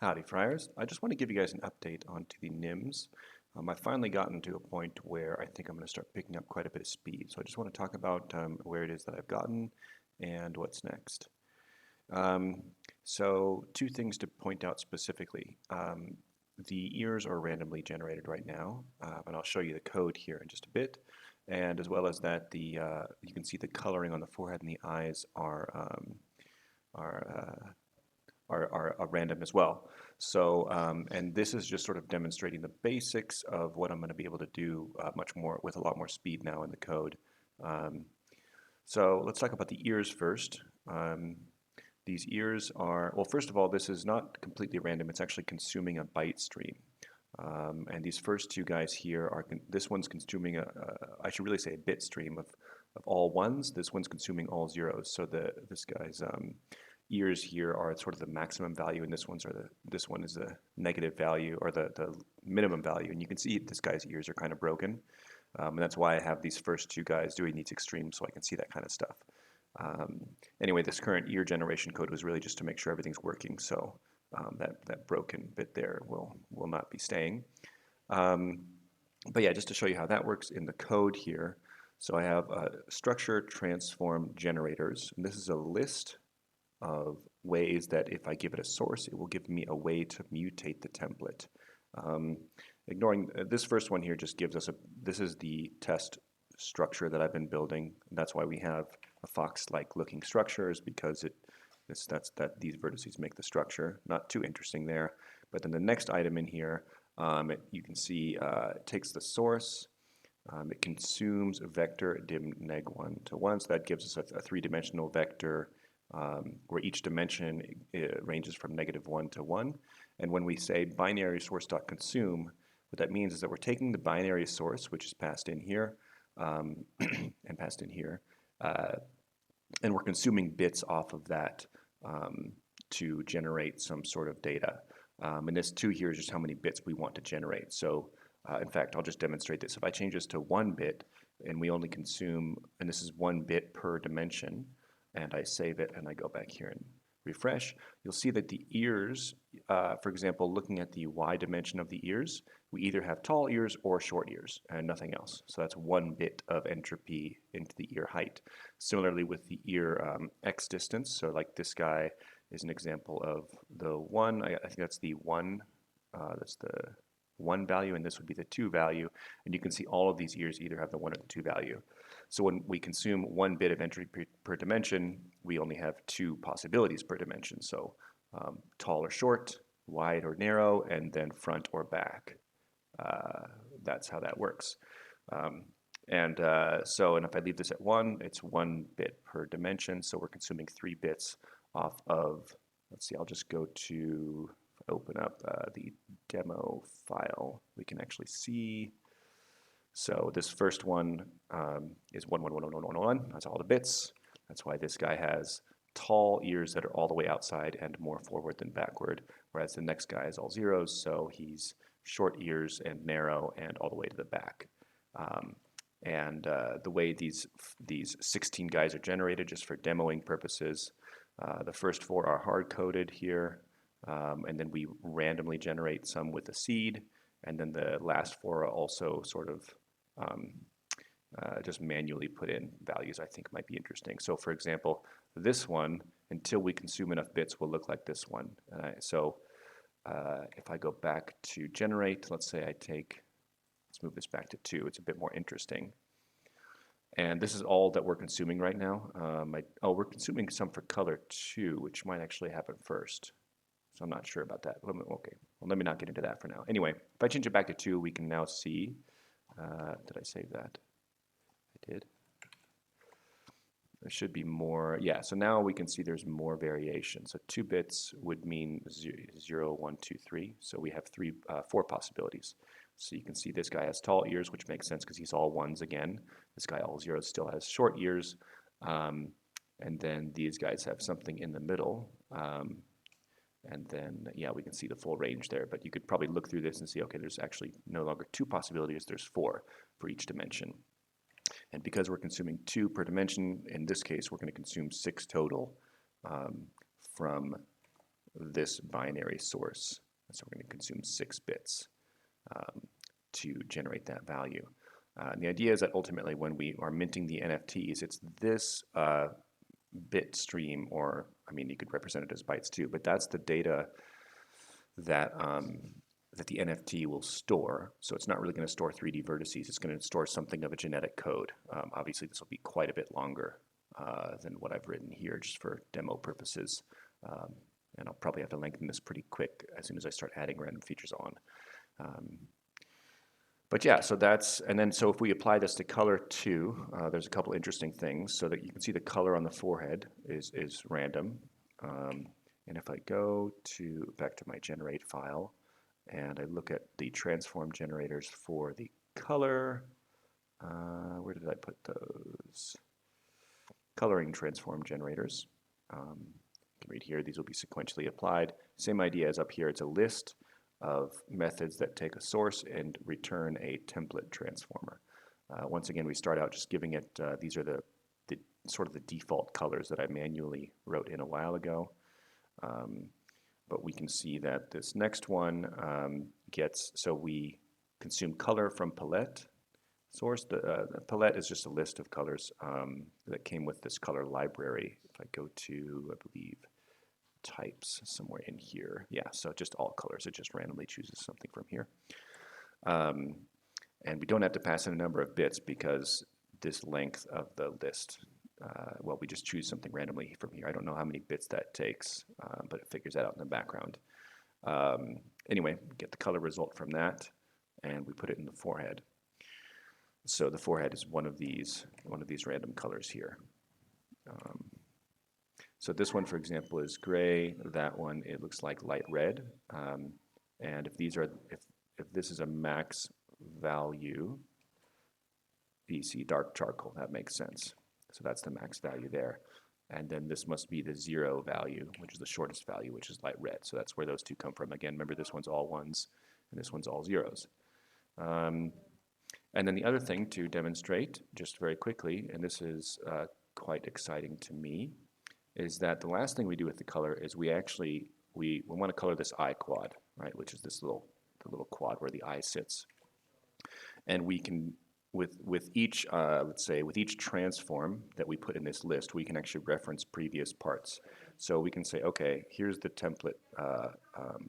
Howdy, Friars. I just want to give you guys an update onto the Nyms. I've finally gotten to a point where I think I'm going to start picking up quite a bit of speed. So I just want to talk about where it is that I've gotten and what's next. Um, so two things to point out specifically. The ears are randomly generated right now, and I'll show you the code here in just a bit. And as well as that, you can see the coloring on the forehead and the eyes are are random as well. So, and this is just sort of demonstrating the basics of what I'm going to be able to do much more with a lot more speed now in the code. Um, so let's talk about the ears first. These ears are, well, first of all, this is not completely random. It's actually consuming a byte stream. And these first two guys here are, this one's consuming I should really say a bit stream of all ones. This one's consuming all zeros. So this guy's ears here are sort of the maximum value, and this one is the negative value or the minimum value. And you can see this guy's ears are kind of broken. And that's why I have these first two guys doing these extremes so I can see that kind of stuff. Anyway, this current ear generation code was really just to make sure everything's working. So that broken bit there will not be staying. But yeah, just to show you how that works in the code here. So I have structure transform generators, and this is a list of ways that if I give it a source, it will give me a way to mutate the template. Ignoring this first one here just gives us this is the test structure that I've been building. That's why we have a fox-like looking structure, is because these vertices make the structure. Not too interesting there. But then the next item in here, you can see it takes the source, it consumes a vector dim neg1 to 1, so that gives us a three-dimensional vector where each dimension ranges from -1 to 1. And when we say binary source.consume, what that means is that we're taking the binary source, which is passed in here, and passed in here, and we're consuming bits off of that to generate some sort of data. And this 2 here is just how many bits we want to generate. So in fact, I'll just demonstrate this. If I change this to 1 bit, and we only consume, and this is 1 bit per dimension, and I save it and I go back here and refresh, you'll see that the ears, for example, looking at the Y dimension of the ears, we either have tall ears or short ears and nothing else. So that's 1 bit of entropy into the ear height. Similarly with the ear X distance, so like this guy is an example of the 1, I think that's the 1, that's the 1 value, and this would be the 2 value, and you can see all of these ears either have the 1 or the 2 value. So when we consume 1 bit of entry per dimension, we only have 2 possibilities per dimension. So tall or short, wide or narrow, and then front or back. That's how that works. And if I leave this at 1, it's 1 bit per dimension. So we're consuming 3 bits off of, let's see, I'll just go to, open up the demo file. We can actually see. So this first one is 1, 1, 1, 1, 1, 1, 1. That's all the bits. That's why this guy has tall ears that are all the way outside and more forward than backward, whereas the next guy is all zeros, so he's short ears and narrow and all the way to the back. The way these 16 guys are generated, just for demoing purposes, the first 4 are hard-coded here, and then we randomly generate some with a seed, and then the last 4 are also sort of just manually put in values I think might be interesting. So for example, this one, until we consume enough bits, will look like this one. If I go back to generate, let's say let's move this back to 2, it's a bit more interesting. And this is all that we're consuming right now. We're consuming some for color too, which might actually happen first. So I'm not sure about that. Okay, well, let me not get into that for now. Anyway, if I change it back to 2, we can now see, did I save that? I did. There should be more, yeah, so now we can see there's more variation. So 2 bits would mean 0, 1, 2, 3. So we have 4 possibilities. So you can see this guy has tall ears, which makes sense because he's all 1s again. This guy, all 0s, still has short ears. And then these guys have something in the middle. And then, yeah, we can see the full range there. But you could probably look through this and see, okay, there's actually no longer 2 possibilities, there's 4 for each dimension. And because we're consuming 2 per dimension, in this case, we're going to consume 6 total from this binary source. So we're going to consume 6 bits to generate that value. And the idea is that ultimately when we are minting the NFTs, it's this bit stream, or I mean, you could represent it as bytes too, but that's the data that that the NFT will store. So it's not really going to store 3D vertices. It's going to store something of a genetic code. Obviously, this will be quite a bit longer than what I've written here, just for demo purposes. And I'll probably have to lengthen this pretty quick as soon as I start adding random features on. But yeah, so that's, and then so if we apply this to color too, there's a couple interesting things. So that you can see the color on the forehead is random. And if I go back to my generate file and I look at the transform generators for the color, where did I put those? Coloring transform generators. You can read here, these will be sequentially applied. Same idea as up here, it's a list of methods that take a source and return a template transformer. Once again, we start out just giving it, these are the sort of the default colors that I manually wrote in a while ago. But we can see that this next one gets, so we consume color from palette source. The palette is just a list of colors that came with this color library. If I go to, I believe, types somewhere in here. Yeah, so just all colors. It just randomly chooses something from here. And we don't have to pass in a number of bits because this length of the list, well, we just choose something randomly from here. I don't know how many bits that takes, but it figures that out in the background. Anyway, we get the color result from that, and we put it in the forehead. So the forehead is one of these random colors here. So this one, for example, is gray. That one, it looks like light red. And if this is a max value, you see dark charcoal. That makes sense. So that's the max value there. And then this must be the 0 value, which is the shortest value, which is light red. So that's where those two come from. Again, remember this one's all ones, and this one's all zeros. And then the other thing to demonstrate, just very quickly, and this is quite exciting to me, is that the last thing we do with the color is we want to color this eye quad, right, which is the little quad where the eye sits. And we can, with each, let's say, with each transform that we put in this list, we can actually reference previous parts. So we can say, okay, here's the template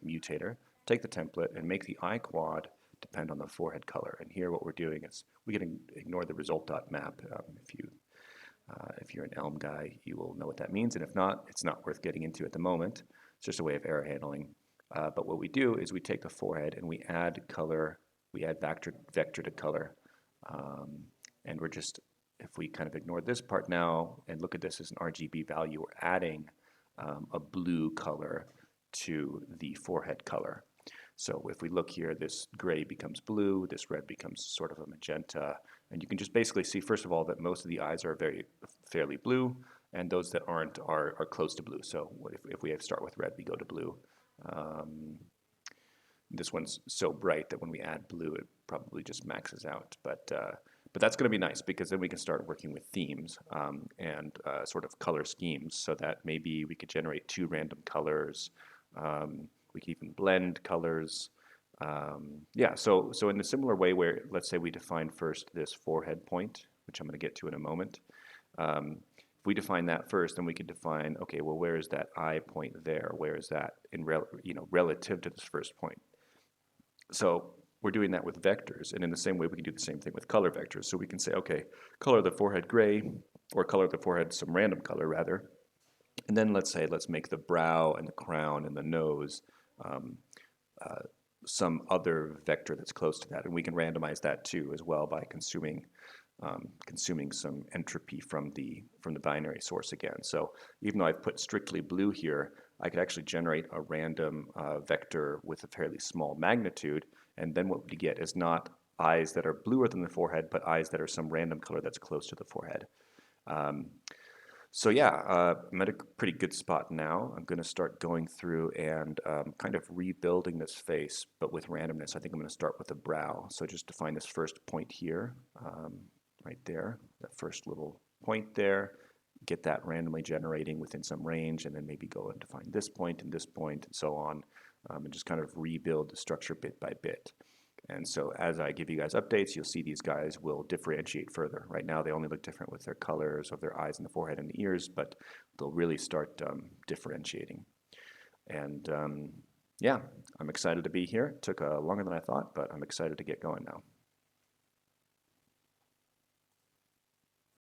mutator. Take the template and make the eye quad depend on the forehead color. And here what we're doing is we can ignore the result.map. If you're an Elm guy, you will know what that means. And if not, it's not worth getting into at the moment. It's just a way of error handling. But what we do is we take the forehead and we add color, we add vector to color. And we're just, if we kind of ignore this part now and look at this as an RGB value, we're adding a blue color to the forehead color. So if we look here, this gray becomes blue, this red becomes sort of a magenta, and you can just basically see, first of all, that most of the eyes are fairly blue, and those that aren't are close to blue. So if we start with red, we go to blue. This one's so bright that when we add blue, it probably just maxes out. But that's going to be nice because then we can start working with themes and sort of color schemes, so that maybe we could generate 2 random colors. We can even blend colors. Yeah, so in a similar way where, let's say we define first this forehead point, which I'm going to get to in a moment. If we define that first, then we could define, okay, well, where is that eye point there? Where is that in relative to this first point? So we're doing that with vectors, and in the same way we can do the same thing with color vectors. So we can say, okay, color the forehead gray, or color the forehead some random color rather, and then let's make the brow and the crown and the nose some other vector that's close to that, and we can randomize that too as well by consuming some entropy from the binary source again. So even though I've put strictly blue here, I could actually generate a random vector with a fairly small magnitude, and then what we get is not eyes that are bluer than the forehead, but eyes that are some random color that's close to the forehead. So yeah, I'm at a pretty good spot now. I'm going to start going through and kind of rebuilding this face, but with randomness. I think I'm going to start with the brow. So just define this first point here, right there, that first little point there. get that randomly generating within some range, and then maybe go and define this point and so on, and just kind of rebuild the structure bit by bit. And so as I give you guys updates, you'll see these guys will differentiate further. Right now, they only look different with their colors of their eyes and the forehead and the ears, but they'll really start differentiating. And yeah, I'm excited to be here. It took longer than I thought, but I'm excited to get going now.